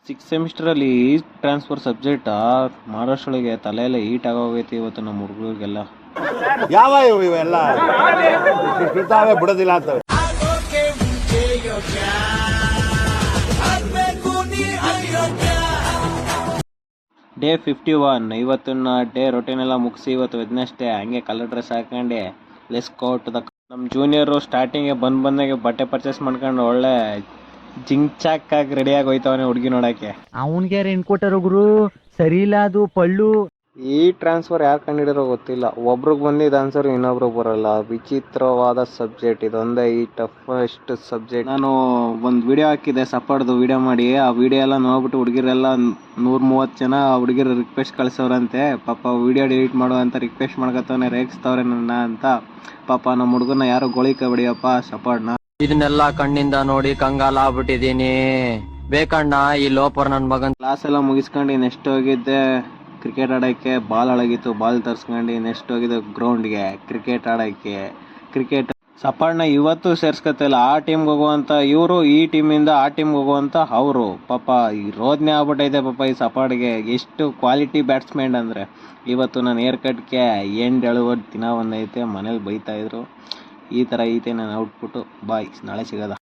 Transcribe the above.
Six ಸೆಮಿಸ್ಟರಲ್ಲಿ transfer subject ಮಹಾರಾಷ್ಟ್ರೊಳಗೆ ತಲೆಯೆಲ್ಲ heat ಆಗೋಗೈತಿ ಇವತ್ತು ನಮ್ಮ ಹುಡುಗರಿಗೆಲ್ಲ. ಯಾವ ಇವೆಲ್ಲ ಬಿಡ್ತಾವೆ ಬಿಡೋದಿಲ್ಲ ಅಂತವೆ. ಡೇ 51 ಇವತ್ತಿನ ಡೇ ರೊಟೀನ್ ಎಲ್ಲ ಮುಗಿಸಿ ಇವತ್ತು ವೆಡ್ನೆಸ್ಡೇ ಹಂಗೆ ಕಲರ್ ಡ್ರೆಸ್ ಹಾಕೊಂಡೆ ಲೆಸ್ ಕೋಟ್ ನಮ್ಮ ಜೂನಿಯರು ಸ್ಟಾರ್ಟಿಂಗ್ಗೆ ಬಂದಾಗೆ ಬಟ್ಟೆ ಪರ್ಚೇಸ್ ಮಾಡ್ಕೊಂಡು ಒಳ್ಳೆ ಜಿಂಗ್ ಆಗಿ ರೆಡಿಯಾಗಿ ಹೋಯ್ತವನೆ ಹುಡುಗಿ ನೋಡಕ್ಕೆ. ಅವನ್ಗೆ ರೆಂಟ್ ಕೊಟ್ಟರು ಗುರು, ಸರಿ ಇಲ್ಲ ಅದು ಪಳ್ಳು. ಈ ಟ್ರಾನ್ಸ್ಫರ್ ಯಾರು ಕಂಡಿಡಿರೋ ಗೊತ್ತಿಲ್ಲ, ಒಬ್ರಿಗೆ ಬಂದಿದ್ದ ಆನ್ಸರ್ ಇನ್ನೊಬ್ರಿಗೆ ಬರಲ್ಲ. ವಿಚಿತ್ರವಾದ ಸಬ್ಜೆಕ್ಟ್ ಇದೊಂದೇ ಈ ಟಫೆಸ್ಟ್ ಸಬ್ಜೆಕ್ಟ್. ನಾನು ಒಂದು ವಿಡಿಯೋ ಹಾಕಿದ್ದೆ ಸಪಾಡ್ದು ವಿಡಿಯೋ ಮಾಡಿ, ಆ ವಿಡಿಯೋ ಎಲ್ಲ ನೋಡ್ಬಿಟ್ಟು ಹುಡುಗಿರೆಲ್ಲ 130 ಜನ ಹುಡುಗಿರು ರಿಕ್ವೆಸ್ಟ್ ಕಳ್ಸವ್ರಂತೆ. ಪಾಪ ವಿಡಿಯೋ ಡಿಲೀಟ್ ಮಾಡೋ ಅಂತ ರಿಕ್ವೆಸ್ಟ್ ಮಾಡ್ಕೊತವನೆ, ರೇಗಿಸ್ತವ್ರೆ ನನ್ನ ಅಂತ. ಪಾಪ ನಮ್ಮ ಹುಡುಗನ ಯಾರು ಗೋಳಿಕಬಿಡಿಯಪ್ಪ ಸಪಾಡ್ನ. ಇದನ್ನೆಲ್ಲ ಕಣ್ಣಿಂದ ನೋಡಿ ಕಂಗಾಲ ಆಗ್ಬಿಟ್ಟಿದೀನಿ. ಬೇಕಣ್ಣ ಈ ಲೋಪರ್ ನನ್ ಮಗನ್. ಕ್ಲಾಸ್ ಎಲ್ಲ ಮುಗಿಸ್ಕೊಂಡು ನೆಕ್ಸ್ಟ್ ಹೋಗಿದ್ದೆ ಕ್ರಿಕೆಟ್ ಆಡೋಕ್ಕೆ. ಬಾಲ್ ಅಳಗಿತ್ತು, ಬಾಲ್ ತರ್ಸ್ಕೊಂಡು ನೆಕ್ಸ್ಟ್ ಹೋಗಿದ್ದು ಗ್ರೌಂಡ್ಗೆ ಕ್ರಿಕೆಟ್ ಆಡೋಕ್ಕೆ. ಕ್ರಿಕೆಟ್ ಸಪಾಡ್ನ ಇವತ್ತು ಸೇರ್ಸ್ಕೊತಿಲ್ಲ. ಆ ಟೀಮ್ಗೆ ಹೋಗುವಂಥ ಇವರು, ಈ ಟೀಮಿಂದ ಆ ಟೀಮ್ಗೆ ಹೋಗುವಂಥ ಅವರು. ಪಾಪ ಈ ರೋದನೆ ಆಗ್ಬಿಟ್ಟೈತೆ ಪಾಪ ಈ ಸಪಾಡ್ಗೆ. ಎಷ್ಟು ಕ್ವಾಲಿಟಿ ಬ್ಯಾಟ್ಸ್ಮನ್ ಅಂದರೆ. ಇವತ್ತು ನಾನು ಏರ್ ಕಟ್ಗೆ ಎಂಡ್ ಎಳುವ ದಿನ ಒಂದೈತೆ, ಮನೇಲಿ ಬೈತಾಯಿದ್ರು. ಈ ಥರ ಐತೆ ನಾನು ಔಟ್ಪುಟ್ಟು. ಬಾಯ್, ನಾಳೆ ಸಿಗೋದ.